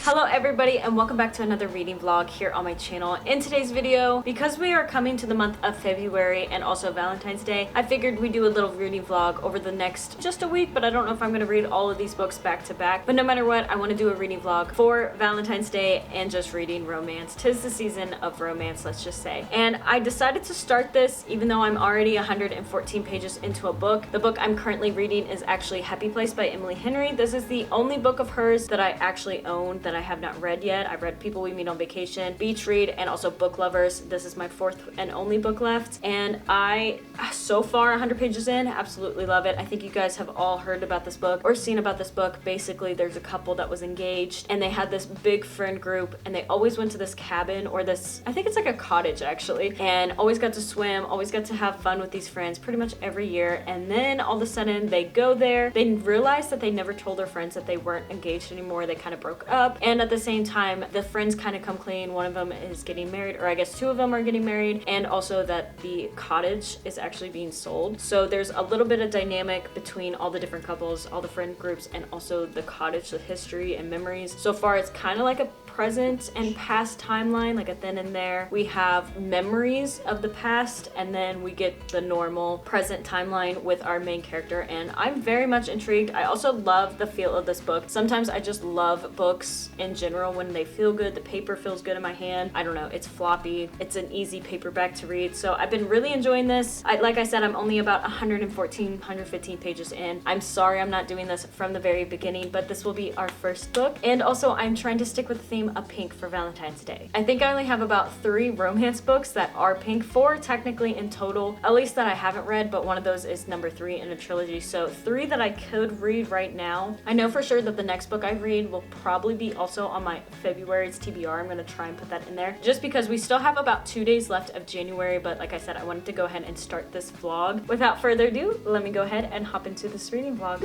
Hello everybody and welcome back to another reading vlog here on my channel. In today's video, because we are coming to the month of February and also Valentine's Day, I figured we'd do a little reading vlog over the next just a week, but I don't know if I'm going to read all of these books back to back. But no matter what, I want to do a reading vlog for Valentine's Day and just reading romance. 'Tis the season of romance, let's just say. And I decided to start this even though I'm already 114 pages into a book. The book I'm currently reading is actually Happy Place by Emily Henry. This is the only book of hers that I actually own that I have not read yet. I've read People We Meet on Vacation, Beach Read, and also Book Lovers. This is my fourth and only book left, and I, so far 100 pages in, absolutely love it. I think you guys have all heard about this book or seen about this book. Basically, there's a couple that was engaged and they had this big friend group and they always went to this cabin or this, I think it's like a cottage actually, and always got to swim, always got to have fun with these friends pretty much every year. And then all of a sudden they go there, they realize that they never told their friends that they weren't engaged anymore. They kind of broke up, and at the same time the friends kind of come clean. One of them is getting married, or I guess two of them are getting married, and also that the cottage is actually being sold. So there's a little bit of dynamic between all the different couples, all the friend groups, and also the cottage, the history and memories. So far it's kind of like a present and past timeline, like a then and there. We have memories of the past, and then we get the normal present timeline with our main character, and I'm very much intrigued. I also love the feel of this book. Sometimes I just love books in general when they feel good. The paper feels good in my hand. I don't know, it's floppy. It's an easy paperback to read. So I've been really enjoying this. Like I said, I'm only about 115 pages in. I'm sorry I'm not doing this from the very beginning, but this will be our first book. And also I'm trying to stick with the theme of pink for Valentine's Day. I think I only have about 3 romance books that are pink, 4 technically in total, at least that I haven't read, but one of those is number 3 in a trilogy. So 3 that I could read right now. I know for sure that the next book I read will probably be also on my February's TBR. I'm going to try and put that in there just because we still have about 2 days left of January. But like I said, I wanted to go ahead and start this vlog. Without further ado, let me go ahead and hop into this reading vlog.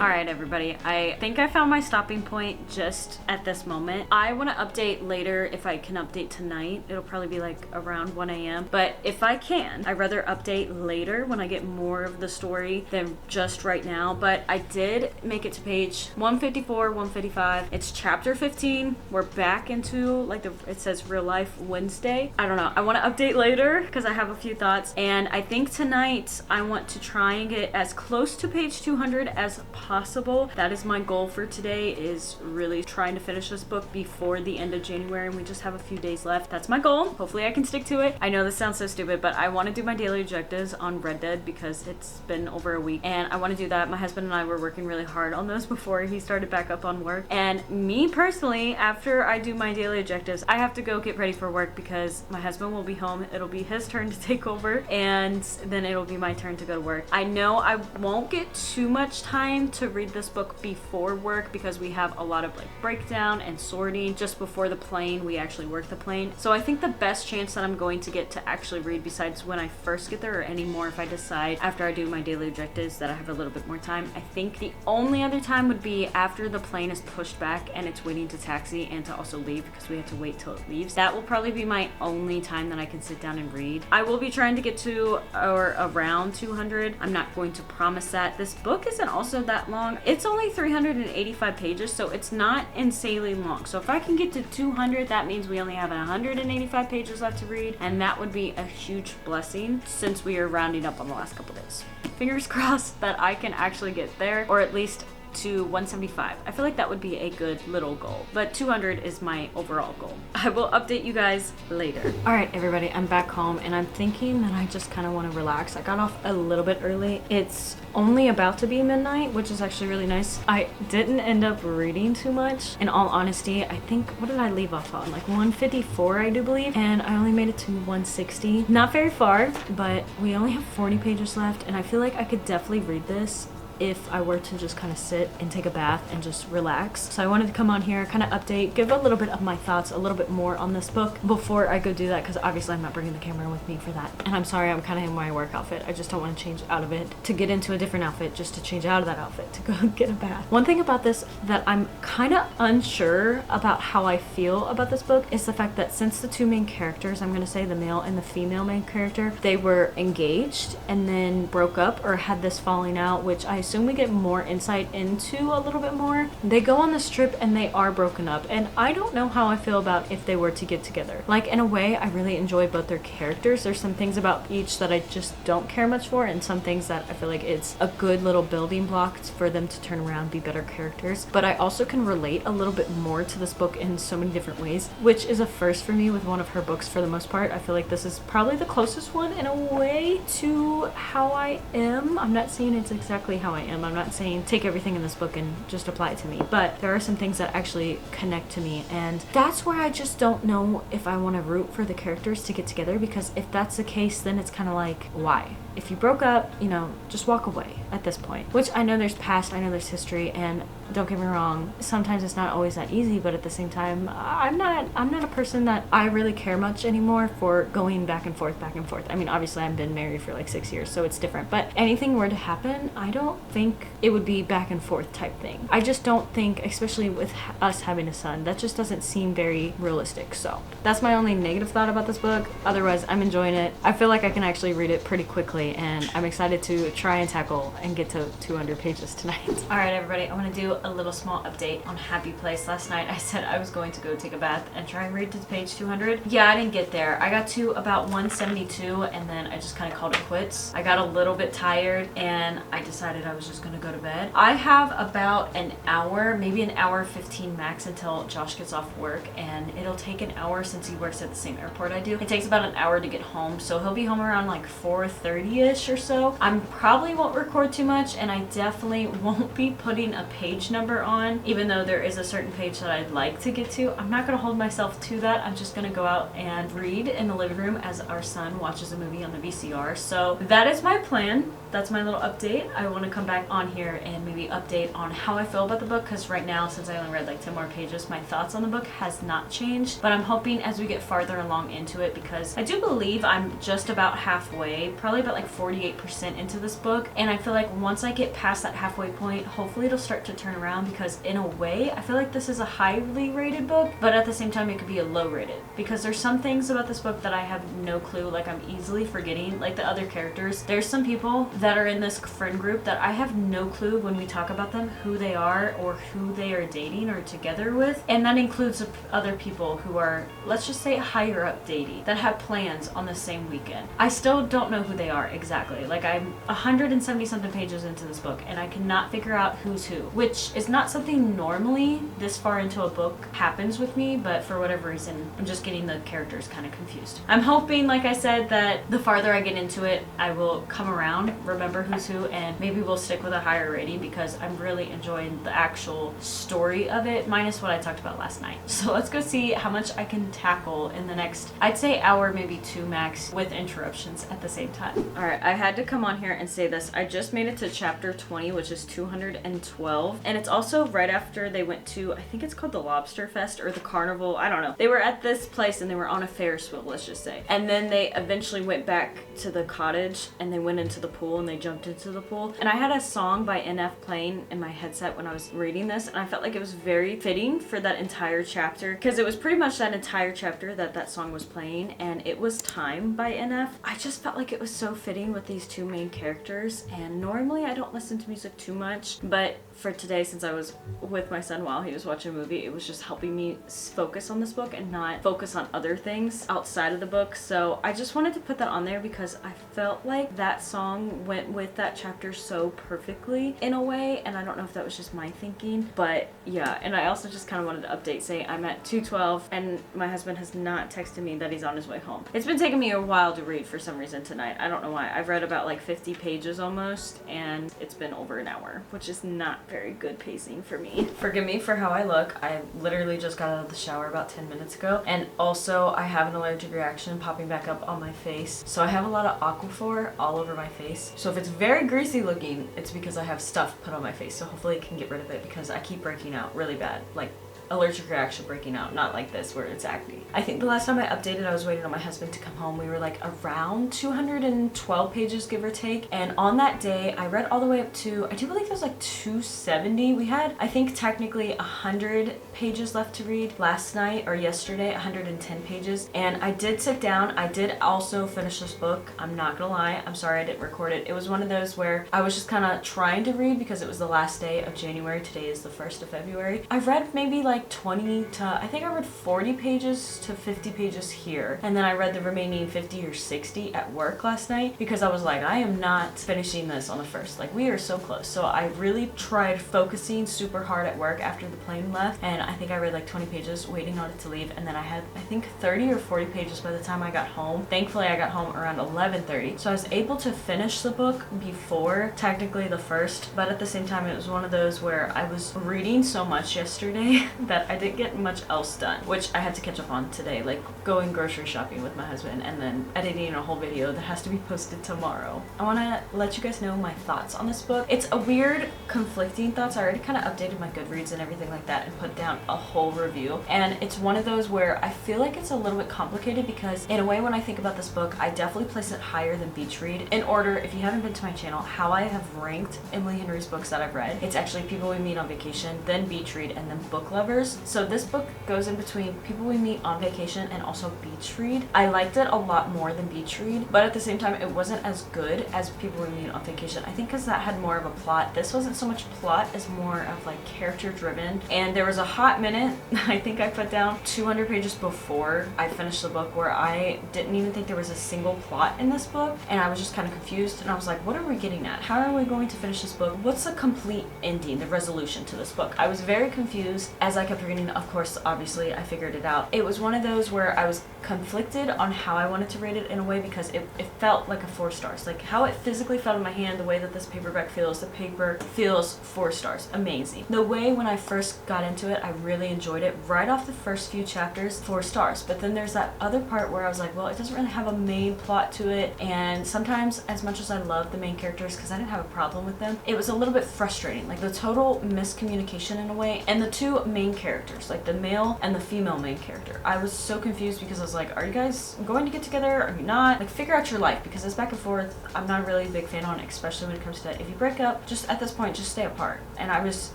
Alright everybody, I think I found my stopping point just at this moment. I want to update later if I can update tonight. It'll probably be like around 1 a.m. But if I can, I'd rather update later when I get more of the story than just right now. But I did make it to page 154, 155. It's chapter 15. We're back into like it says real life Wednesday. I don't know. I want to update later because I have a few thoughts. And I think tonight I want to try and get as close to page 200 as possible. That is my goal for today, is really trying to finish this book before the end of January, and we just have a few days left. That's my goal. Hopefully I can stick to it. I know this sounds so stupid, but I want to do my daily objectives on Red Dead because it's been over a week and I want to do that. My husband and I were working really hard on those before he started back up on work, and me personally, after I do my daily objectives, I have to go get ready for work because my husband will be home. It'll be his turn to take over, and then it'll be my turn to go to work. I know I won't get too much time to read this book before work because we have a lot of like breakdown and sorting just before the plane. We actually work the plane, so I think the best chance that I'm going to get to actually read, besides when I first get there or any more if I decide after I do my daily objectives that I have a little bit more time, I think the only other time would be after the plane is pushed back and it's waiting to taxi and to also leave because we have to wait till it leaves. That will probably be my only time that I can sit down and read. I will be trying to get to or around 200. I'm not going to promise that. This book isn't also that long. It's only 385 pages, so it's not insanely long. So if I can get to 200, that means we only have 185 pages left to read, and that would be a huge blessing since we are rounding up on the last couple days. Fingers crossed that I can actually get there, or at least to 175. I feel like that would be a good little goal, but 200 is my overall goal. I will update you guys later. All right, everybody, I'm back home and I'm thinking that I just kind of want to relax. I got off a little bit early. It's only about to be midnight, which is actually really nice. I didn't end up reading too much. In all honesty, I think, what did I leave off on? Like 154, I do believe, and I only made it to 160. Not very far, but we only have 40 pages left, and I feel like I could definitely read this if I were to just kind of sit and take a bath and just relax. So I wanted to come on here, kind of update, give a little bit of my thoughts, a little bit more on this book before I go do that, because obviously I'm not bringing the camera with me for that. And I'm sorry, I'm kind of in my work outfit. I just don't want to change out of it to get into a different outfit, just to change out of that outfit to go get a bath. One thing about this that I'm kind of unsure about how I feel about this book is the fact that since the two main characters, I'm going to say the male and the female main character, they were engaged and then broke up or had this falling out, which I assume we get more insight into a little bit more. They go on this trip and they are broken up, and I don't know how I feel about if they were to get together. Like, in a way, I really enjoy both their characters. There's some things about each that I just don't care much for, and some things that I feel like it's a good little building block for them to turn around, be better characters. But I also can relate a little bit more to this book in so many different ways, which is a first for me with one of her books for the most part. I feel like this is probably the closest one in a way to how I am. I'm not saying it's exactly how I am. I'm not saying take everything in this book and just apply it to me, but there are some things that actually connect to me, and that's where I just don't know if I want to root for the characters to get together, because if that's the case, then it's kind of like, why? If you broke up, you know, just walk away at this point. Which I know there's past, I know there's history, and don't get me wrong, sometimes it's not always that easy, but at the same time, I'm not a person that I really care much anymore for going back and forth, back and forth. I mean, obviously I've been married for like 6 years, so it's different, but anything were to happen, I don't think it would be back and forth type thing. I just don't think, especially with us having a son, that just doesn't seem very realistic. So that's my only negative thought about this book. Otherwise, I'm enjoying it. I feel like I can actually read it pretty quickly, and I'm excited to try and tackle and get to 200 pages tonight. All right, everybody, I want to do a little small update on Happy Place. Last night I said I was going to go take a bath and try and read to page 200. Yeah, I didn't get there. I got to about 172 and then I just kind of called it quits. I got a little bit tired and I decided I was just going to go to bed. I have about an hour, maybe an hour 15 max until Josh gets off work, and it'll take an hour since he works at the same airport I do. It takes about an hour to get home, so he'll be home around like 4:30ish or so. I probably won't record too much, and I definitely won't be putting a page number on, even though there is a certain page that I'd like to get to. I'm not going to hold myself to that. I'm just going to go out and read in the living room as our son watches a movie on the VCR. So that is my plan. That's my little update. I want to come back on here and maybe update on how I feel about the book, because right now, since I only read like 10 more pages, my thoughts on the book has not changed, but I'm hoping as we get farther along into it, because I do believe I'm just about halfway, probably about like 48% into this book, and I feel like once I get past that halfway point, hopefully it'll start to turn around, because in a way, I feel like this is a highly rated book, but at the same time, it could be a low rated, because there's some things about this book that I have no clue, like I'm easily forgetting, like the other characters. There's some people that are in this friend group that I have no clue when we talk about them, who they are or who they are dating or together with, and that includes other people who are, let's just say, higher up dating, that have plans on the same weekend. I still don't know who they are exactly. Like, I'm 170 something pages into this book and I cannot figure out who's who, which is not something normally this far into a book happens with me, but for whatever reason, I'm just getting the characters kind of confused. I'm hoping, like I said, that the farther I get into it, I will come around, remember who's who, and maybe we'll stick with a higher rating, because I'm really enjoying the actual story of it, minus what I talked about last night. So let's go see how much I can tackle in the next, I'd say, hour, maybe two max, with interruptions at the same time. All right, I had to come on here and say this. I just made it to chapter 20, which is 212, and it's also right after they went to, I think it's called the Lobster Fest or the Carnival, I don't know. They were at this place and they were on a Ferris wheel, let's just say. And then they eventually went back to the cottage and they went into the pool and they jumped into the pool. And I had a song by NF playing in my headset when I was reading this, and I felt like it was very fitting for that entire chapter, because it was pretty much that entire chapter that song was playing, and it was Time by NF. I just felt like it was so fitting with these two main characters, and normally I don't listen to music too much, but for today, since I was with my son while he was watching a movie, it was just helping me focus on this book and not focus on other things outside of the book. So I just wanted to put that on there because I felt like that song went with that chapter so perfectly in a way, and I don't know if that was just my thinking, but yeah. And I also just kind of wanted to update saying I'm at 2:12 and my husband has not texted me that he's on his way home. It's been taking me a while to read for some reason tonight. I don't know why. I've read about like 50 pages almost, and it's been over an hour, which is not very good pacing for me. Forgive me for how I look. I literally just got out of the shower about 10 minutes ago, and also I have an allergic reaction popping back up on my face. So I have a lot of Aquaphor all over my face. So if it's very greasy looking, it's because I have stuff put on my face. So hopefully I can get rid of it because I keep breaking out really bad. Like allergic reaction breaking out, not like this where it's acne. I think the last time I updated, I was waiting on my husband to come home. We were like around 212 pages, give or take. And on that day, I read all the way up to, I do believe it was like 270. We had, I think technically 100 pages left to read last night or yesterday, 110 pages. And I did sit down. I did also finish this book. I'm not gonna lie. I'm sorry I didn't record it. It was one of those where I was just kind of trying to read because it was the last day of January. Today is the 1st of February. I've read maybe like 20 to, I think I read 40 pages to 50 pages here, and then I read the remaining 50 or 60 at work last night because I was like, I am not finishing this on the 1st. Like, we are so close. So I really tried focusing super hard at work after the plane left, and I think I read like 20 pages waiting on it to leave, and then I had, I think, 30 or 40 pages by the time I got home. Thankfully I got home around 11:30, so I was able to finish the book before technically the 1st, but at the same time it was one of those where I was reading so much yesterday that I didn't get much else done, which I had to catch up on today, like going grocery shopping with my husband and then editing a whole video that has to be posted tomorrow. I want to let you guys know my thoughts on this book. It's a weird, conflicting thoughts. I already kind of updated my Goodreads and everything like that and put down a whole review, and it's one of those where I feel like it's a little bit complicated because in a way when I think about this book, I definitely place it higher than Beach Read. In order, if you haven't been to my channel, how I have ranked Emily Henry's books that I've read, it's actually People We Meet on Vacation, then Beach Read, and then Book Lovers. So this book goes in between People We Meet on Vacation and also Beach Read. I liked it a lot more than Beach Read, but at the same time it wasn't as good as People We Meet on Vacation. I think because that had more of a plot. This wasn't so much plot as more of like character driven, and there was a hot minute, I think I put down 200 pages before I finished the book, where I didn't even think there was a single plot in this book, and I was just kind of confused, and I was like, what are we getting at? How are we going to finish this book? What's the complete ending, the resolution to this book? I was very confused as I kept reading. Of course, obviously I figured it out. It was one of those where I was conflicted on how I wanted to rate it in a way because it felt like a 4 stars. Like how it physically felt in my hand, the way that this paperback feels, the paper feels 4 stars. Amazing. The way when I first got into it, I really enjoyed it. Right off the first few chapters, 4 stars. But then there's that other part where I was like, well, it doesn't really have a main plot to it. And sometimes, as much as I love the main characters, because I didn't have a problem with them, it was a little bit frustrating. Like the total miscommunication in a way. And the two main characters, like the male and the female main character, I was so confused because I was like, are you guys going to get together? Are you not? Like, figure out your life, because it's back and forth. I'm not really a big fan on it, especially when it comes to that. If you break up, just at this point, just stay apart. And I was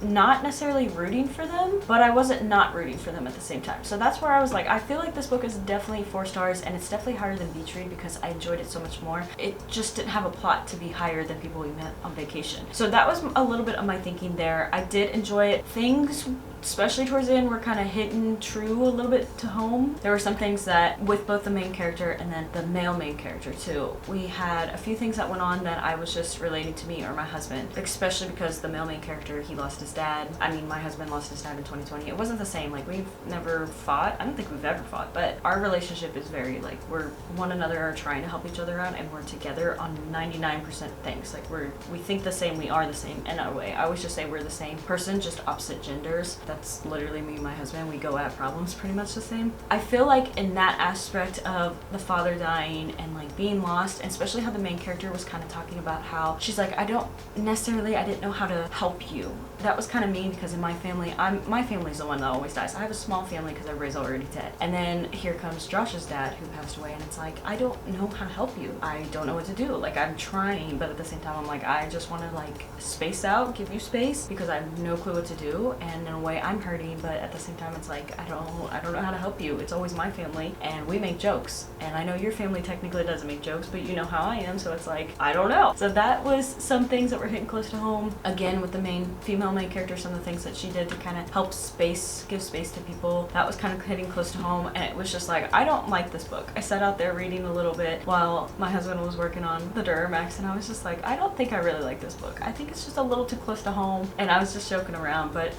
not necessarily rooting for them, but I wasn't not rooting for them at the same time. So that's where I was like, I feel like this book is definitely 4 stars, and it's definitely higher than Beach Read because I enjoyed it so much more. It just didn't have a plot to be higher than People We Met on Vacation. So that was a little bit of my thinking there. I did enjoy it. Things, especially towards the end, were kind of hitting true a little bit to home. There were some things that, with both the main character and then the male main character too, we had a few things that went on that I was just relating to me or my husband, especially because the male main character, he lost his dad. I mean, my husband lost his dad in 2020. It wasn't the same. Like, we've never fought. I don't think we've ever fought, but our relationship is very, like, we're one another are trying to help each other out, and we're together on 99% of things. Like, we think the same, we are the same in a way. I always just say we're the same person, just opposite genders. That's literally me and my husband. We go at problems pretty much the same. I feel like in that aspect of the father dying and like being lost, and especially how the main character was kind of talking about how she's like, I didn't know how to help you. That was kind of mean because in my family, my family's the one that always dies. I have a small family because everybody's already dead. And then here comes Josh's dad who passed away, and it's like, I don't know how to help you. I don't know what to do. Like, I'm trying, but at the same time, I'm like, I just want to like space out, give you space, because I have no clue what to do. And in a way, way I'm hurting, but at the same time it's like, I don't know how to help you. It's always my family and we make jokes, and I know your family technically doesn't make jokes, but you know how I am, so it's like, I don't know. So that was some things that were hitting close to home. Again, with the female main character, some of the things that she did to kind of help give space to people, that was kind of hitting close to home. And it was just like, I don't like this book. I sat out there reading a little bit while my husband was working on the Duramax, and I was just like, I don't think I really like this book. I think it's just a little too close to home. And I was just joking around, but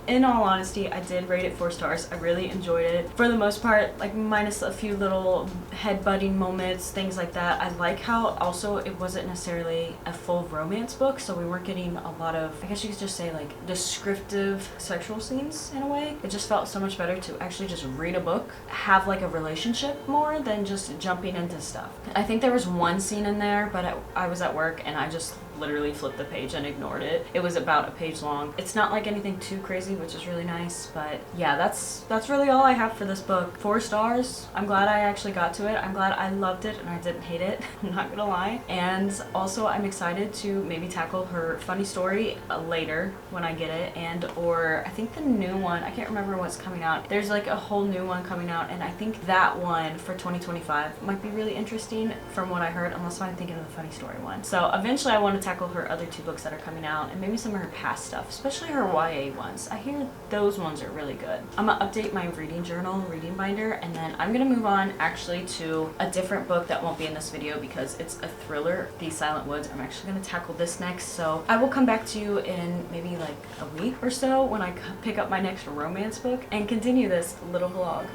in all honesty, I did rate it 4 stars. I really enjoyed it for the most part, like minus a few little head-butting moments, things like that. I like how also it wasn't necessarily a full romance book, so we weren't getting a lot of, I guess you could just say, like descriptive sexual scenes in a way. It just felt so much better to actually just read a book, have like a relationship more than just jumping into stuff. I think there was one scene in there, but I was at work and I just literally flipped the page and ignored it. It was about a page long. It's not like anything too crazy, which is really nice, but yeah, that's really all I have for this book. 4 stars. I'm glad I actually got to it. I'm glad I loved it and I didn't hate it. I'm not gonna lie. And also I'm excited to maybe tackle her funny story later when I get it, and or I think the new one, I can't remember what's coming out. There's like a whole new one coming out, and I think that one for 2025 might be really interesting from what I heard, unless I'm thinking of the funny story one. So eventually I want to tackle her other 2 books that are coming out, and maybe some of her past stuff, especially her YA ones. I hear those ones are really good. I'm gonna update my reading journal, reading binder, and then I'm gonna move on actually to a different book that won't be in this video because it's a thriller, The Silent Woods. I'm actually gonna tackle this next, so I will come back to you in maybe like a week or so when I pick up my next romance book and continue this little vlog.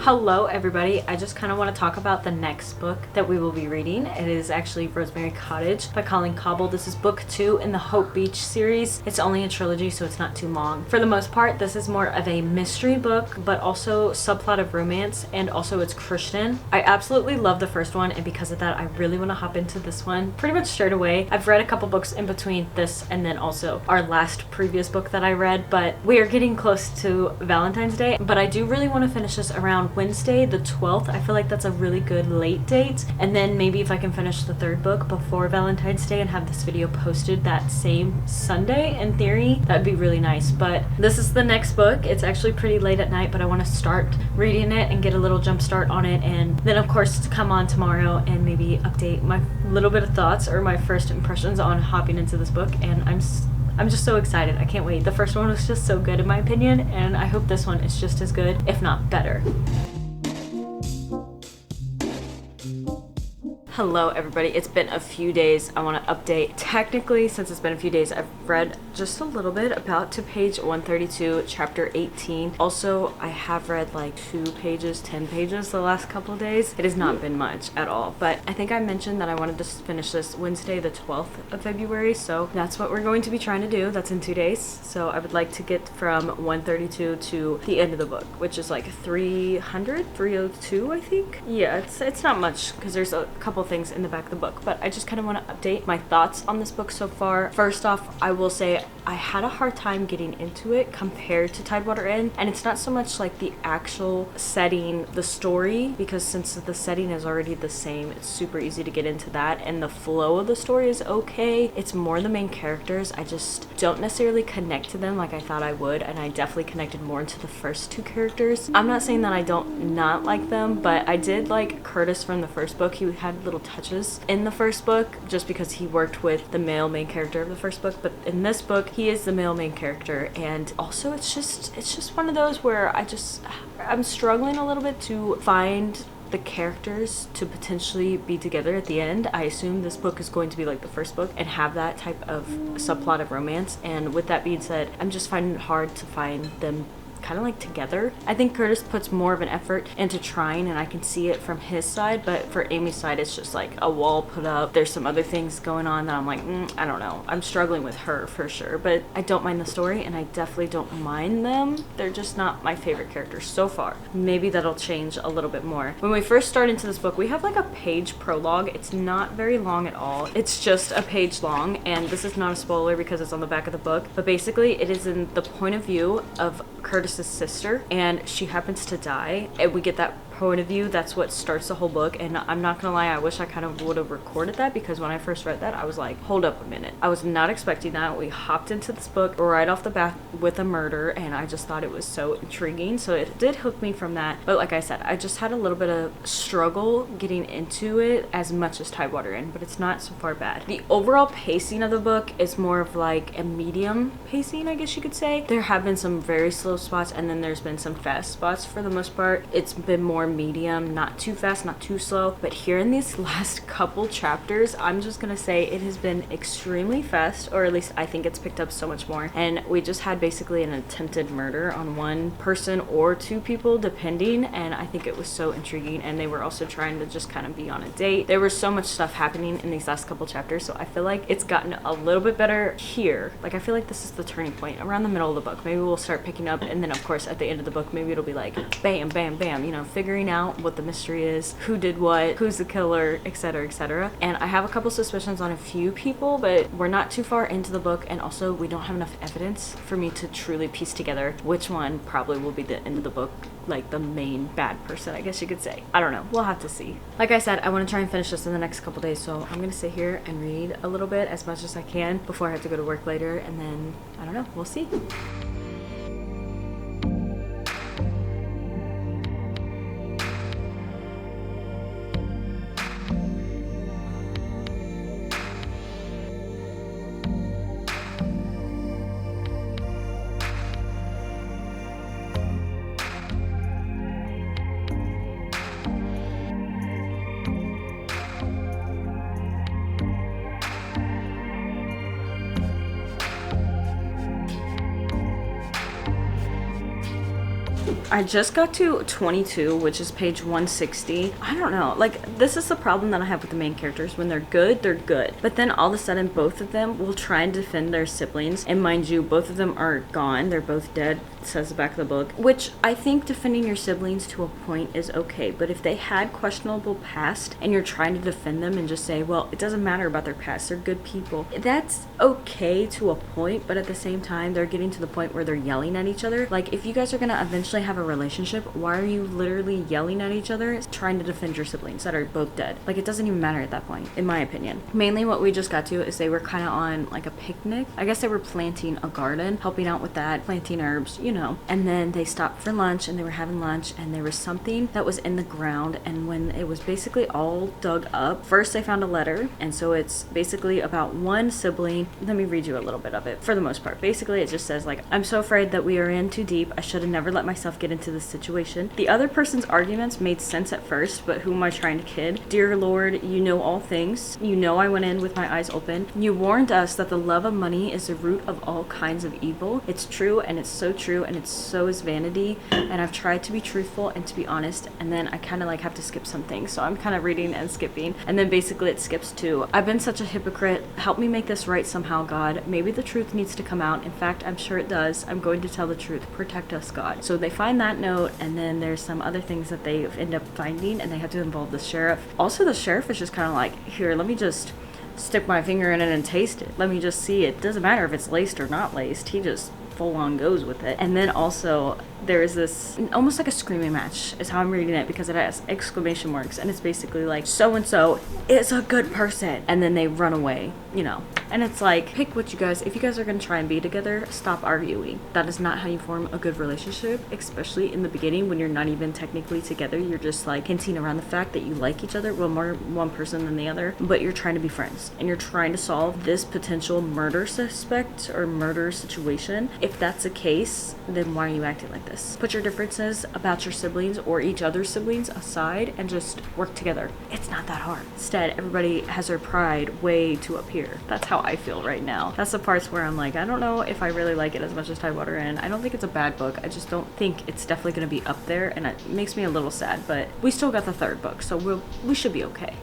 Hello everybody, I just kind of want to talk about the next book that we will be reading. It is actually Rosemary Cottage by Colleen Cobble. This is book 2 in the Hope Beach series. It's only a trilogy, so it's not too long. For the most part, this is more of a mystery book, but also subplot of romance, and also it's Christian. I absolutely love the first one, and because of that, I really want to hop into this one pretty much straight away. I've read a couple books in between this and then also our last previous book that I read, but we are getting close to Valentine's Day, but I do really want to finish this around Wednesday the 12th. I feel like that's a really good late date, and then maybe if I can finish the 3rd book before Valentine's Day and have this video posted that same Sunday, in theory, that'd be really nice. But this is the next book. It's actually pretty late at night, but I want to start reading it and get a little jump start on it, and then of course to come on tomorrow and maybe update my little bit of thoughts or my first impressions on hopping into this book. And I'm just so excited. I can't wait. The first one was just so good in my opinion, and I hope this one is just as good, if not better. Hello everybody, it's been a few days. I want to update. Technically, since it's been a few days, I've read just a little bit, about to page 132, chapter 18. Also, I have read like 2 pages, 10 pages the last couple of days. It has not been much at all, but I think I mentioned that I wanted to finish this Wednesday the 12th of February, so that's what we're going to be trying to do. That's in 2 days. So I would like to get from 132 to the end of the book, which is like 302, I think. Yeah, it's not much because there's a couple things in the back of the book, but I just kind of want to update my thoughts on this book so far. First off, I will say I had a hard time getting into it compared to Tidewater Inn, and it's not so much like the actual setting, the story, because since the setting is already the same, it's super easy to get into that, and the flow of the story is okay. It's more the main characters. I just don't necessarily connect to them like I thought I would, and I definitely connected more to the first 2 characters. I'm not saying that I don't not like them, but I did like Curtis from the first book. He had little touches in the first book just because he worked with the male main character of the first book, but in this book he is the male main character. And also it's just one of those where I'm struggling a little bit to find the characters to potentially be together at the end. I assume this book is going to be like the first book and have that type of subplot of romance. And with that being said, I'm just finding it hard to find them kind of like together. I think Curtis puts more of an effort into trying, and I can see it from his side, but for Amy's side it's just like a wall put up. There's some other things going on that I'm like, I don't know. I'm struggling with her for sure, but I don't mind the story and I definitely don't mind them. They're just not my favorite characters so far. Maybe that'll change a little bit more. When we first start into this book, we have like a page prologue. It's not very long at all. It's just a page long, and this is not a spoiler because it's on the back of the book, but basically it is in the point of view of Curtis's sister, and she happens to die, and we get that point of view. That's what starts the whole book. And I'm not gonna lie, I wish I kind of would have recorded that, because when I first read that I was like, hold up a minute, I was not expecting that. We hopped into this book right off the bat with a murder, and I just thought it was so intriguing, so it did hook me from that. But like I said, I just had a little bit of struggle getting into it as much as Tidewater in, but it's not so far bad. The overall pacing of the book is more of like a medium pacing, I guess you could say. There have been some very slow spots, and then there's been some fast spots. For the most part, it's been more medium, not too fast, not too slow. But here in these last couple chapters, I'm just gonna say it has been extremely fast, or at least I think it's picked up so much more. And we just had basically an attempted murder on one person or two people depending, and I think it was so intriguing. And they were also trying to just kind of be on a date. There was so much stuff happening in these last couple chapters, so I feel like it's gotten a little bit better here. Like, I feel like this is the turning point around the middle of the book. Maybe we'll start picking up, and then of course at the end of the book maybe it'll be like bam bam bam, you know, figuring out what the mystery is, who did what, who's the killer, etc, etc. And I have a couple suspicions on a few people, but we're not too far into the book, and also we don't have enough evidence for me to truly piece together which one probably will be the end of the book, like the main bad person, I guess you could say. I don't know, we'll have to see. Like I said, I want to try and finish this in the next couple days, so I'm gonna sit here and read a little bit, as much as I can, before I have to go to work later, and then I don't know, we'll see. I just got to 22, which is page 160. I don't know, like, this is the problem that I have with the main characters. When they're good, but then all of a sudden both of them will try and defend their siblings, and mind you, both of them are gone, they're both dead, says the back of the book, which I think defending your siblings to a point is okay. But if they had questionable past and you're trying to defend them and just say, well, it doesn't matter about their past, they're good people, that's okay to a point. But at the same time, they're getting to the point where they're yelling at each other. Like, if you guys are gonna eventually have a relationship, why are you literally yelling at each other trying to defend your siblings that are both dead? Like, it doesn't even matter at that point, in my opinion. Mainly what we just got to is they were kind of on like a picnic. I guess they were planting a garden, helping out with that, planting herbs, you know. And then they stopped for lunch, and they were having lunch, and there was something that was in the ground, and when it was basically all dug up, first they found a letter, and so it's basically about one sibling. Let me read you a little bit of it. For the most part, basically it just says like, I'm so afraid that we are in too deep. I should have never let myself get into this situation. The other person's arguments made sense at first, but who am I trying to kid? Dear Lord, you know all things. You know I went in with my eyes open. You warned us that the love of money is the root of all kinds of evil. It's true, and it's so true, and it's so is vanity, and I've tried to be truthful and to be honest. And then I kind of like have to skip some things, so I'm kind of reading and skipping, and then basically it skips to, I've been such a hypocrite. Help me make this right somehow, God. Maybe the truth needs to come out. In fact, I'm sure it does. I'm going to tell the truth. Protect us, God. So they find that note, and then there's some other things that they end up finding, and they have to involve the sheriff. Also, the sheriff is just kind of like, here, let me just stick my finger in it and taste it. Let me just see it. Doesn't matter if it's laced or not laced. He just full on goes with it. And then also there is this almost like a screaming match is how I'm reading it, because it has exclamation marks, and it's basically like, so and so is a good person, and then they run away, you know. And it's like, pick what you guys, if you guys are gonna try and be together, stop arguing. That is not how you form a good relationship, especially in the beginning when you're not even technically together. You're just like hinting around the fact that you like each other, well, more one person than the other, but you're trying to be friends and you're trying to solve this potential murder suspect or murder situation. If that's the case, then why are you acting like this? Put your differences about your siblings or each other's siblings aside and just work together. It's not that hard. Instead, everybody has their pride way too up here. That's how I feel right now. That's the parts where I'm like, I don't know if I really like it as much as Tidewater, and I don't think it's a bad book. I just don't think it's definitely going to be up there, and it makes me a little sad, but we still got the third book, so we should be okay.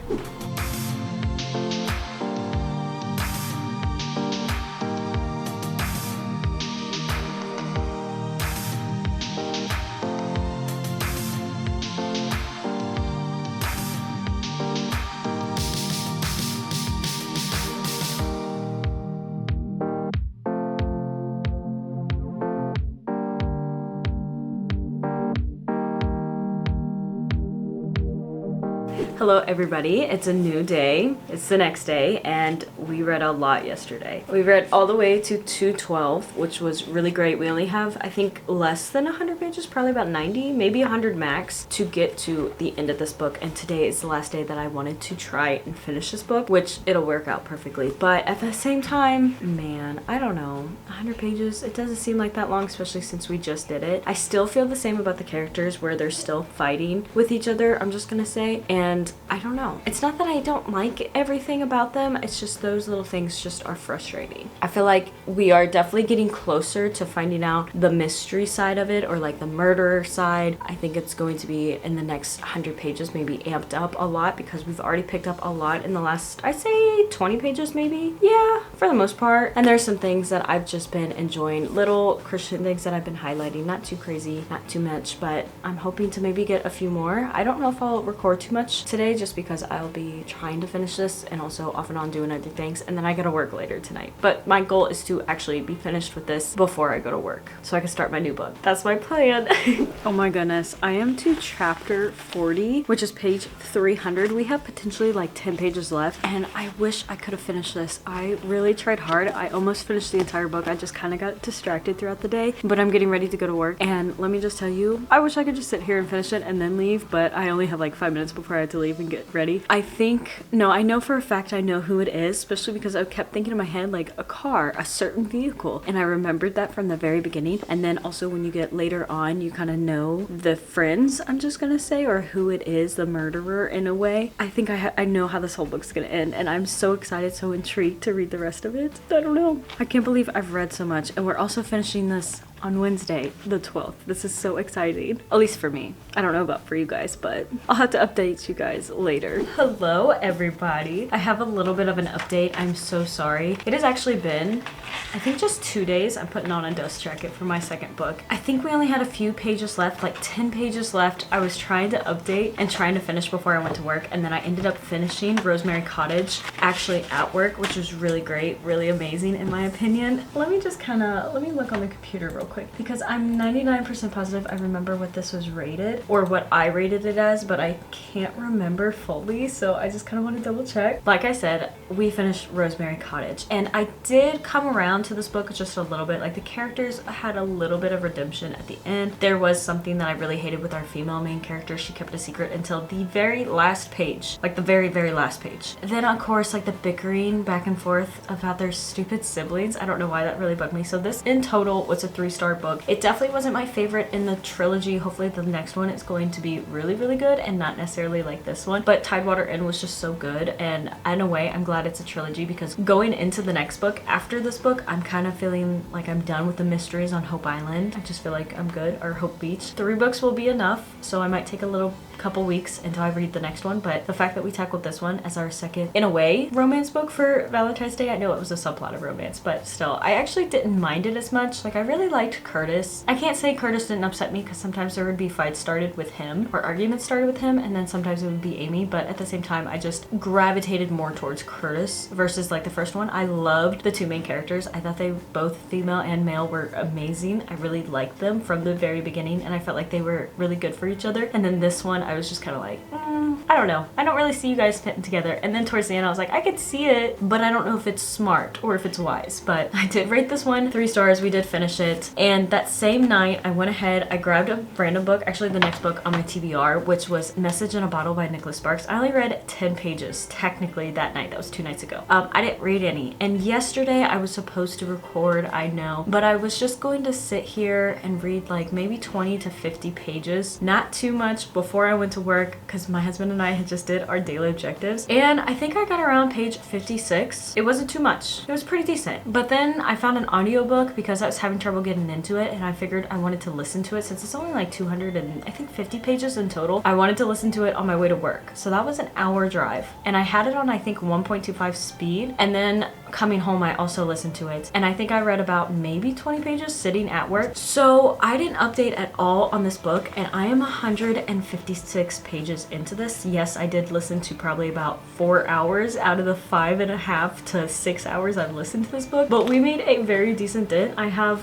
Hello everybody, it's a new day. It's the next day and we read a lot yesterday. We read all the way to 212, which was really great. We only have, I think, less than 100 pages, probably about 90, maybe 100 max to get to the end of this book. And today is the last day that I wanted to try and finish this book, which it'll work out perfectly. But at the same time, man, I don't know, 100 pages, it doesn't seem like that long, especially since we just did it. I still feel the same about the characters where they're still fighting with each other, I'm just gonna say. And I don't know. It's not that I don't like everything about them. It's just those little things just are frustrating. I feel like we are definitely getting closer to finding out the mystery side of it, or like the murderer side. I think it's going to be in the next 100 pages, maybe amped up a lot, because we've already picked up a lot in the last, I'd say 20 pages maybe. Yeah, for the most part. And there's some things that I've just been enjoying, little Christian things that I've been highlighting. Not too crazy, not too much, but I'm hoping to maybe get a few more. I don't know if I'll record too much today, just because I'll be trying to finish this and also off and on doing other things, and then I gotta work later tonight. But my goal is to actually be finished with this before I go to work so I can start my new book. That's my plan. Oh my goodness, I am to chapter 40, which is page 300. We have potentially like 10 pages left, and I wish I could have finished this. I really tried hard. I almost finished the entire book. I just kind of got distracted throughout the day, but I'm getting ready to go to work, and let me just tell you, I wish I could just sit here and finish it and then leave, but I only have like 5 minutes before I have to leave and get ready. I know for a fact I know who it is, especially because I kept thinking in my head like a car, a certain vehicle, and I remembered that from the very beginning. And then also when you get later on, you kind of know the friends, I'm just gonna say, or who it is, the murderer in a way. I think I know how this whole book's gonna end, and I'm so excited, so intrigued to read the rest of it. I don't know. I can't believe I've read so much, and we're also finishing this on Wednesday, the 12th. This is so exciting, at least for me. I don't know about for you guys, but I'll have to update you guys later. Hello, everybody. I have a little bit of an update. I'm so sorry. It has actually been, I think, just 2 days. I'm putting on a dust jacket for my second book. I think we only had a few pages left, like 10 pages left. I was trying to update and trying to finish before I went to work, and then I ended up finishing Rosemary Cottage actually at work, which was really great, really amazing in my opinion. Let me look on the computer real quick, because I'm 99% positive I remember what this was rated, or what I rated it as, but I can't remember fully, so I just kind of want to double check. Like I said, we finished Rosemary Cottage, and I did come around to this book just a little bit. Like, the characters had a little bit of redemption at the end. There was something that I really hated with our female main character. She kept a secret until the very last page, like the very, very last page. Then of course, like the bickering back and forth about their stupid siblings. I don't know why that really bugged me. So this in total was a 3-star book. It definitely wasn't my favorite in the trilogy. Hopefully the next one is going to be really, really good and not necessarily like this one. But Tidewater Inn was just so good, and in a way I'm glad it's a trilogy, because going into the next book after this book, I'm kind of feeling like I'm done with the mysteries on Hope Island. I just feel like I'm good, or Hope Beach. 3 books will be enough, so I might take a couple weeks until I read the next one. But the fact that we tackled this one as our second, in a way, romance book for Valentine's Day, I know it was a subplot of romance, but still, I actually didn't mind it as much. Like, I really liked Curtis. I can't say Curtis didn't upset me, because sometimes there would be fights started with him, or arguments started with him, and then sometimes it would be Amy, but at the same time, I just gravitated more towards Curtis versus like the first one. I loved the 2 main characters. authors. I thought they both, female and male, were amazing. I really liked them from the very beginning, and I felt like they were really good for each other. And then this one, I was just kind of like, I don't know. I don't really see you guys fitting together. And then towards the end, I was like, I could see it, but I don't know if it's smart or if it's wise. But I did rate this one 3 stars. We did finish it. And that same night, I went ahead, I grabbed a random book, actually the next book on my TBR, which was Message in a Bottle by Nicholas Sparks. I only read 10 pages technically that night. That was 2 nights ago. I didn't read any. And yesterday I was supposed to record, I know, but I was just going to sit here and read like maybe 20 to 50 pages, not too much, before I went to work, because my husband and I had just did our daily objectives. And I think I got around page 56. It wasn't too much. It was pretty decent. But then I found an audiobook because I was having trouble getting into it, and I figured I wanted to listen to it since it's only like 250 pages in total. I wanted to listen to it on my way to work. So that was an hour drive. And I had it on, I think, 1.25 speed. And then coming home, I also listened to it. And I think I read about maybe 20 pages sitting at work. So I didn't update at all on this book, and I am 156 pages into this. Yes, I did listen to probably about 4 hours out of the 5.5 to 6 hours I've listened to this book, but we made a very decent dent. I have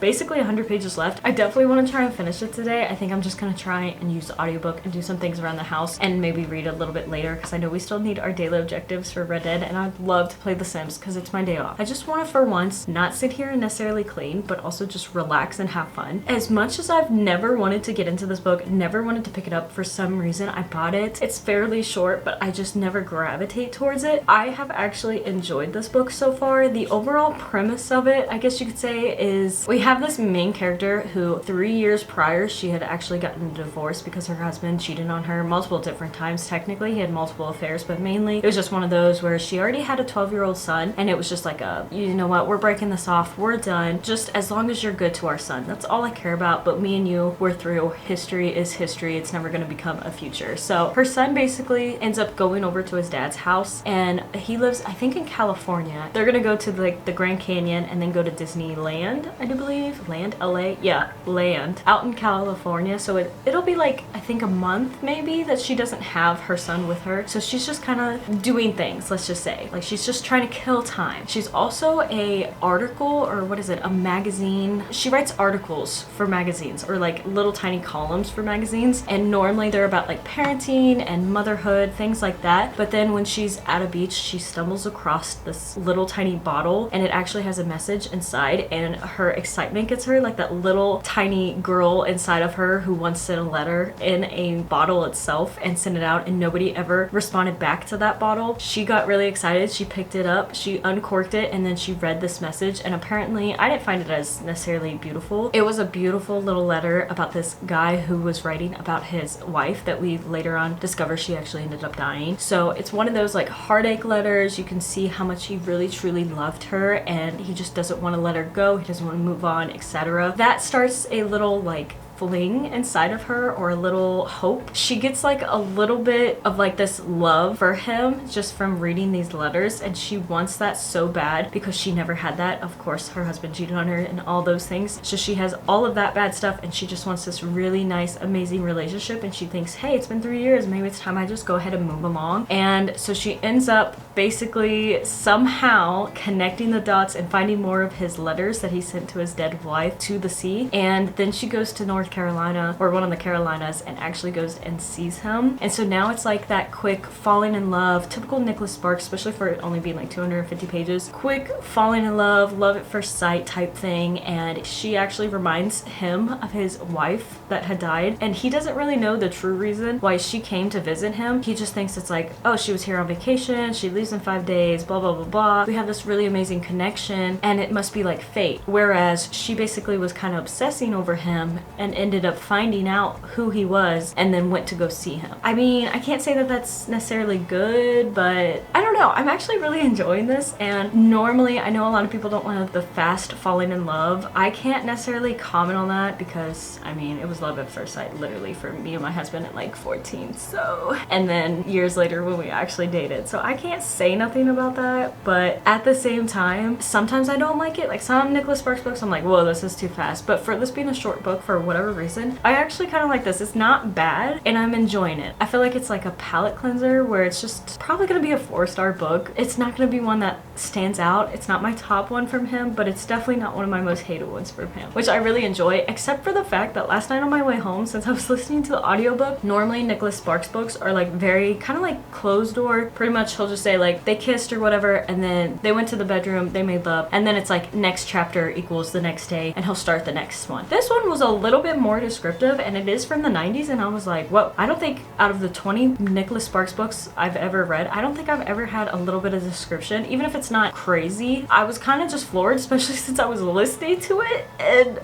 basically 100 pages left. I definitely want to try and finish it today. I think I'm just gonna try and use the audiobook and do some things around the house and maybe read a little bit later, because I know we still need our daily objectives for Red Dead, and I'd love to play The Sims because it's my day off. I just want to, for once, not sit here and necessarily clean, but also just relax and have fun. As much as I've never wanted to get into this book, never wanted to pick it up, for some reason I bought it. It's fairly short, but I just never gravitate towards it. I have actually enjoyed this book so far. The overall premise of it, I guess you could say, is we have this main character who 3 years prior, she had actually gotten a divorce because her husband cheated on her multiple different times. Technically, he had multiple affairs, but mainly it was just one of those where she already had a 12-year-old son, and it was just like a, you know what, we're breaking this off, we're done, just as long as you're good to our son. That's all I care about, but me and you, we're through. History is history. It's never going to become a future. So her son basically ends up going over to his dad's house, and he lives, I think, in California. They're gonna go to like the Grand Canyon and then go to Disneyland, I do believe. Land? LA? Yeah, land. Out in California. So it'll be like, I think, a month maybe that she doesn't have her son with her. So she's just kind of doing things, let's just say. Like, she's just trying to kill time. She's also a article, or what is it, a magazine. She writes articles for magazines, or like little tiny columns for magazines, and normally they're about like parenting and motherhood, things like that. But then when she's at a beach, she stumbles across this little tiny bottle, and it actually has a message inside, and her excitement gets her, like that little tiny girl inside of her who once sent a letter in a bottle itself and sent it out, and nobody ever responded back to that bottle. She got really excited. She picked it up, she uncorked it, and then she read this message, and apparently I didn't find it as necessarily beautiful. It was a beautiful little letter about this guy who was writing about his wife that we later on discover she actually ended up dying. So it's one of those like heartache letters. You can see how much he really truly loved her, and he just doesn't want to let her go. He doesn't want to move on, etc. That starts a little like fling inside of her, or a little hope. She gets like a little bit of like this love for him just from reading these letters, and she wants that so bad because she never had that. Of course, her husband cheated on her and all those things, so she has all of that bad stuff, and she just wants this really nice, amazing relationship, and she thinks, hey, it's been 3 years, maybe it's time I just go ahead and move along. And so she ends up basically somehow connecting the dots and finding more of his letters that he sent to his dead wife to the sea, and then she goes to North Carolina, or one of the Carolinas, and actually goes and sees him. And so now it's like that quick falling in love, typical Nicholas Sparks, especially for it only being like 250 pages, quick falling in love at first sight type thing. And she actually reminds him of his wife that had died, and he doesn't really know the true reason why she came to visit him. He just thinks it's like, oh, she was here on vacation, she leaves in 5 days, blah blah blah blah, we have this really amazing connection, and it must be like fate. Whereas she basically was kind of obsessing over him and ended up finding out who he was, and then went to go see him. I mean, I can't say that that's necessarily good, but I don't know. I'm actually really enjoying this, and normally I know a lot of people don't want the fast falling in love. I can't necessarily comment on that because, I mean, it was love at first sight literally for me and my husband at like 14, so, and then years later when we actually dated, so I can't say nothing about that. But at the same time, sometimes I don't like it. Like some Nicholas Sparks books, I'm like, whoa, this is too fast. But for this being a short book, for whatever reason, I actually kind of like this. It's not bad, and I'm enjoying it. I feel like it's like a palate cleanser where it's just probably gonna be a 4-star 5-star book. It's not gonna be one that stands out. It's not my top one from him, but it's definitely not one of my most hated ones from him, which I really enjoy, except for the fact that last night on my way home, since I was listening to the audiobook, normally Nicholas Sparks books are like very kind of like closed door. Pretty much he'll just say like they kissed or whatever, and then they went to the bedroom, they made love, and then it's like next chapter equals the next day, and he'll start the next one. This one was a little bit more descriptive, and it is from the 90s, and I was like, whoa. I don't think out of the 20 Nicholas Sparks books I've ever read, I don't think I've ever had a little bit of description, even if it's not crazy. I was kind of just floored, especially since I was listening to it, and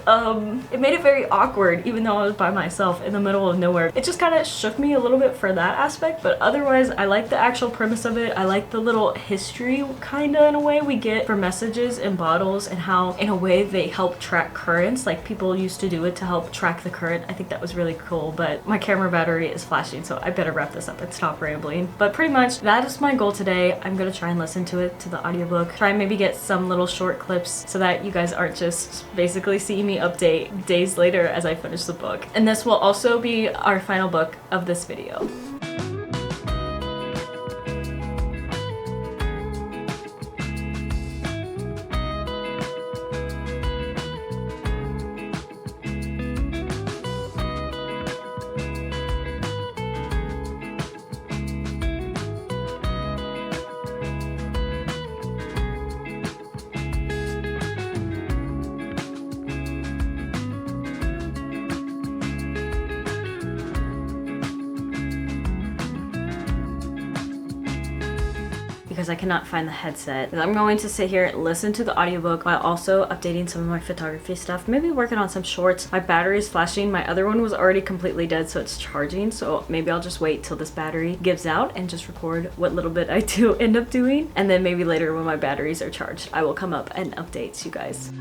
it made it very awkward, even though I was by myself in the middle of nowhere. It just kind of shook me a little bit for that aspect, but otherwise I like the actual premise of it. I like the little history kind of in a way we get for messages in bottles, and how in a way they help track currents, like people used to do it to help track the current. I think that was really cool, but my camera battery is flashing, so I better wrap this up and stop rambling. But pretty much that is my goal today. I'm gonna try and listen to it, to the audiobook, try and maybe get some little short clips so that you guys aren't just basically seeing me update days later as I finish the book. And this will also be our final book of this video. Because I cannot find the headset. I'm going to sit here and listen to the audiobook while also updating some of my photography stuff, maybe working on some shorts. My battery is flashing. My other one was already completely dead, so it's charging, so maybe I'll just wait till this battery gives out and just record what little bit I do end up doing, and then maybe later when my batteries are charged I will come up and update you guys.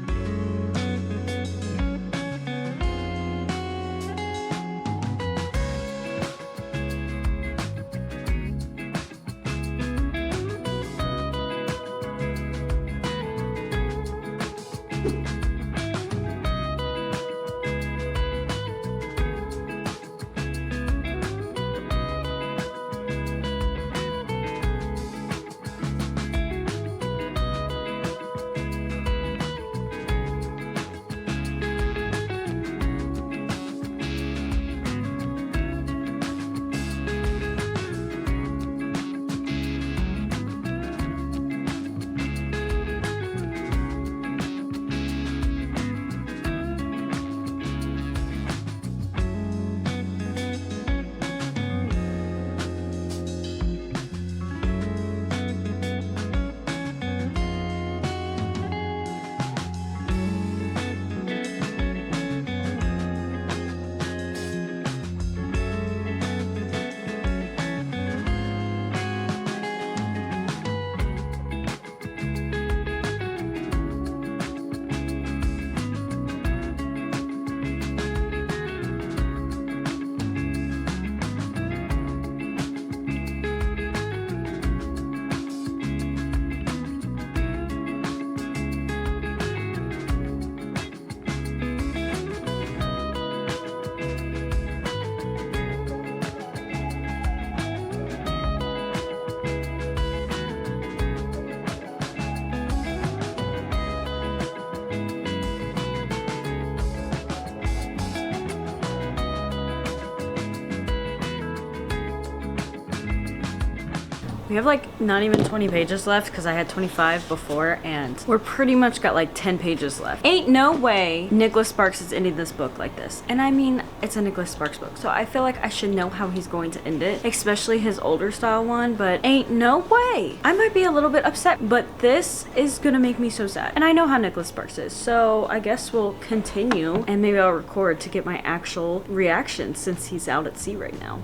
We have like not even 20 pages left because I had 25 before, and we're pretty much got like 10 pages left. Ain't no way Nicholas Sparks is ending this book like this. And I mean, it's a Nicholas Sparks book, so I feel like I should know how he's going to end it, especially his older style one, but ain't no way. I might be a little bit upset, but this is gonna make me so sad. And I know how Nicholas Sparks is, so I guess we'll continue, and maybe I'll record to get my actual reaction since he's out at sea right now.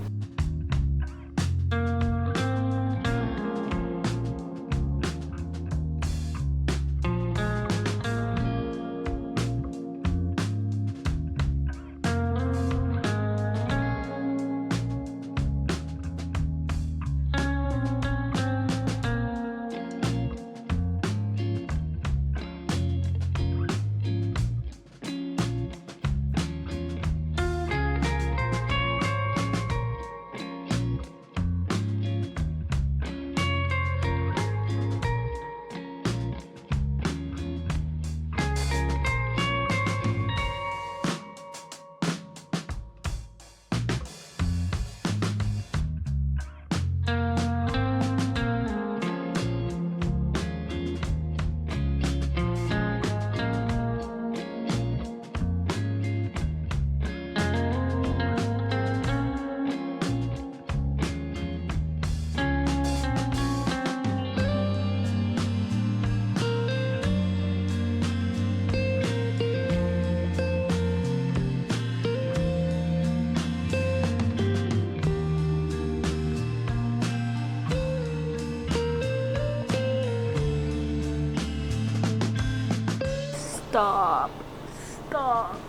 Stop. Stop.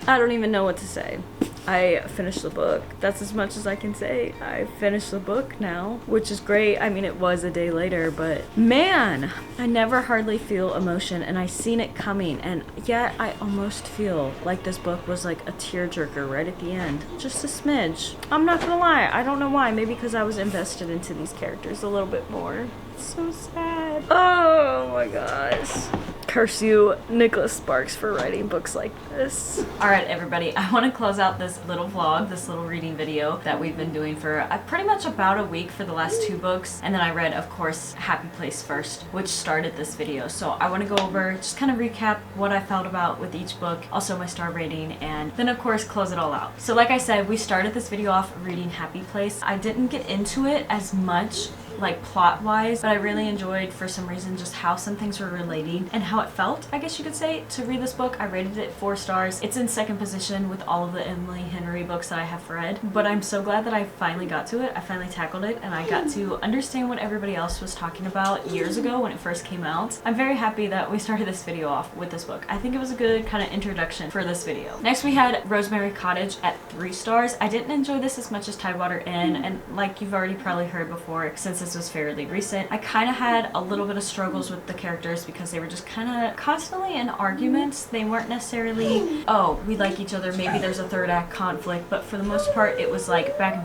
I don't even know what to say. I finished the book. That's as much as I can say. I finished the book now, which is great. I mean, it was a day later, but man, I never hardly feel emotion, and I seen it coming, and yet I almost feel like this book was like a tearjerker right at the end. Just a smidge. I'm not gonna lie. I don't know why. Maybe because I was invested into these characters a little bit more. It's so sad. Oh my gosh. Curse you, Nicholas Sparks, for writing books like this. Alright everybody, I want to close out this little vlog, this little reading video that we've been doing for pretty much about a week for the last 2 books. And then I read, of course, Happy Place first, which started this video. So I want to go over, just kind of recap what I felt about with each book, also my star rating, and then of course close it all out. So like I said, we started this video off reading Happy Place. I didn't get into it as much like plot wise, but I really enjoyed for some reason just how some things were relating and how it felt, I guess you could say, to read this book. I rated it 4 stars. It's in second position with all of the Emily Henry books that I have read, but I'm so glad that I finally got to it. I finally tackled it and I got to understand what everybody else was talking about years ago when it first came out. I'm very happy that we started this video off with this book. I think it was a good kind of introduction for this video. Next we had Rosemary Cottage at 3 stars. I didn't enjoy this as much as Tidewater Inn, and like you've already probably heard before, since this was fairly recent, I kind of had a little bit of struggles with the characters because they were just kind of constantly in arguments. They weren't necessarily, oh, we like each other, maybe there's a third act conflict, but for the most part it was like back and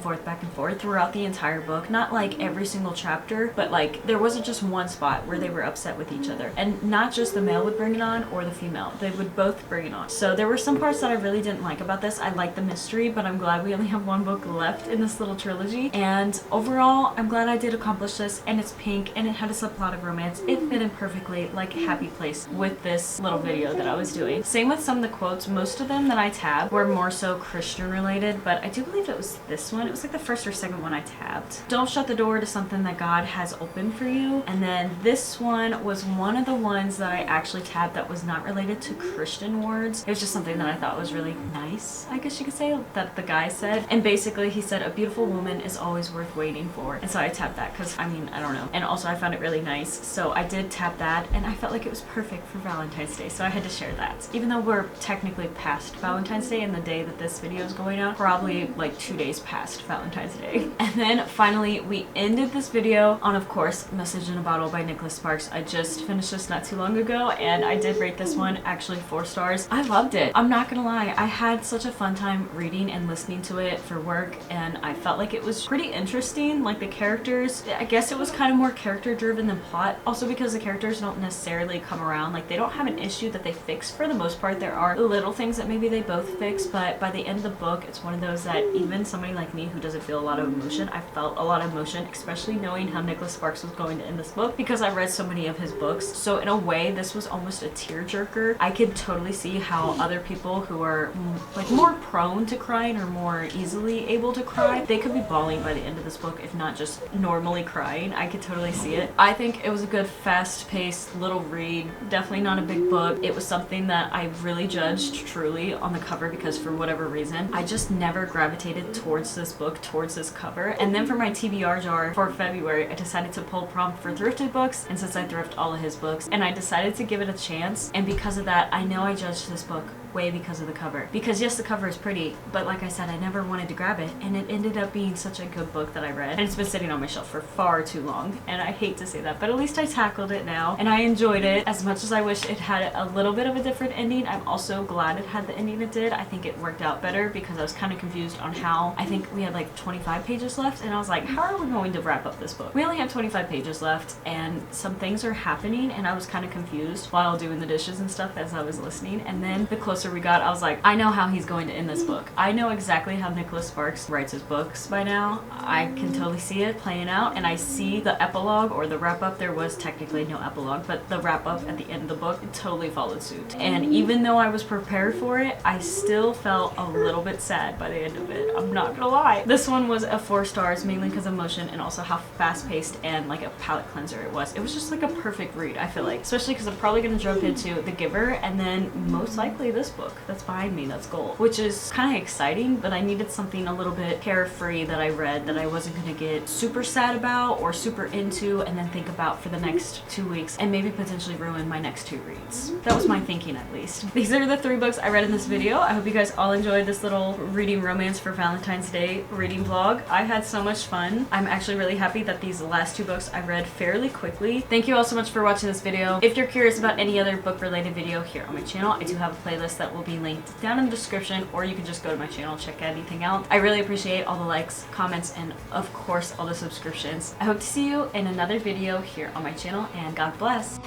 forth throughout the entire book. Not like every single chapter, but like there wasn't just one spot where they were upset with each other, and not just the male would bring it on or the female, they would both bring it on. So there were some parts that I really didn't like about this. I like the mystery, but I'm glad we only have 1 book left in this little trilogy, and overall I'm glad I did accomplish this. And it's pink and it had a subplot of romance. It fit in perfectly like Happy Place with this little video that I was doing. Same with some of the quotes. Most of them that I tabbed were more so Christian related, but I do believe it was this one. It was like the first or second one I tabbed. Don't shut the door to something that God has opened for you. And then this one was one of the ones that I actually tabbed that was not related to Christian words. It was just something that I thought was really nice, I guess you could say, that the guy said. And basically he said, a beautiful woman is always worth waiting for. And so I tabbed that because I mean, I don't know. And also I found it really nice. So I did tap that and I felt like it was perfect for Valentine's Day. So I had to share that. Even though we're technically past Valentine's Day and the day that this video is going out, probably like 2 days past Valentine's Day. And then finally we ended this video on, of course, Message in a Bottle by Nicholas Sparks. I just finished this not too long ago and I did rate this one actually 4 stars. I loved it. I'm not gonna lie. I had such a fun time reading and listening to it for work, and I felt like it was pretty interesting. Like the characters, I guess it was kind of more character driven than plot, also because the characters don't necessarily come around, like they don't have an issue that they fix for the most part. There are little things that maybe they both fix, but by the end of the book it's one of those that even somebody like me who doesn't feel a lot of emotion, I felt a lot of emotion, especially knowing how Nicholas Sparks was going to end this book because I read so many of his books. So in a way this was almost a tearjerker. I could totally see how other people who are like more prone to crying or more easily able to cry, they could be bawling by the end of this book, if not just normally crying. I could totally see it. I think it was a good fast-paced little read. Definitely not a big book. It was something that I really judged truly on the cover because for whatever reason I just never gravitated towards this book, towards this cover. And then for my TBR jar for February I decided to pull prompt for thrifted books, and since I thrift all of his books, and I decided to give it a chance, and because of that I know I judged this book way because of the cover. Because yes, the cover is pretty, but like I said, I never wanted to grab it, and it ended up being such a good book that I read, and it's been sitting on my shelf for far too long, and I hate to say that, but at least I tackled it now, and I enjoyed it. As much as I wish it had a little bit of a different ending, I'm also glad it had the ending it did. I think it worked out better because I was kind of confused on how, I think we had like 25 pages left, and I was like, how are we going to wrap up this book? We only have 25 pages left, and some things are happening, and I was kind of confused while doing the dishes and stuff as I was listening, and then the closer we got, I was like, I know how he's going to end this book. I know exactly how Nicholas Sparks writes his books by now. I can totally see it playing out, and I see the epilogue or the wrap-up. There was technically no epilogue, but the wrap-up at the end of the book, it totally followed suit. And even though I was prepared for it, I still felt a little bit sad by the end of it. I'm not gonna lie. This one was a 4 stars, mainly because of emotion and also how fast-paced and like a palate cleanser it was. It was just like a perfect read, I feel like. Especially because I'm probably gonna jump into The Giver and then most likely this book that's behind me that's gold, which is kind of exciting, but I needed something a little bit carefree that I read that I wasn't gonna get super sad about or super into and then think about for the next 2 weeks and maybe potentially ruin my next 2 reads. That was my thinking, at least. These are the 3 books I read in this video. I hope you guys all enjoyed this little reading romance for Valentine's Day reading vlog. I had so much fun. I'm actually really happy that these last 2 books I read fairly quickly. Thank you all so much for watching this video. If you're curious about any other book related video here on my channel, I do have a playlist that will be linked down in the description, or you can just go to my channel, check anything out. I really appreciate all the likes, comments, and of course all the subscriptions. I hope to see you in another video here on my channel, and God bless.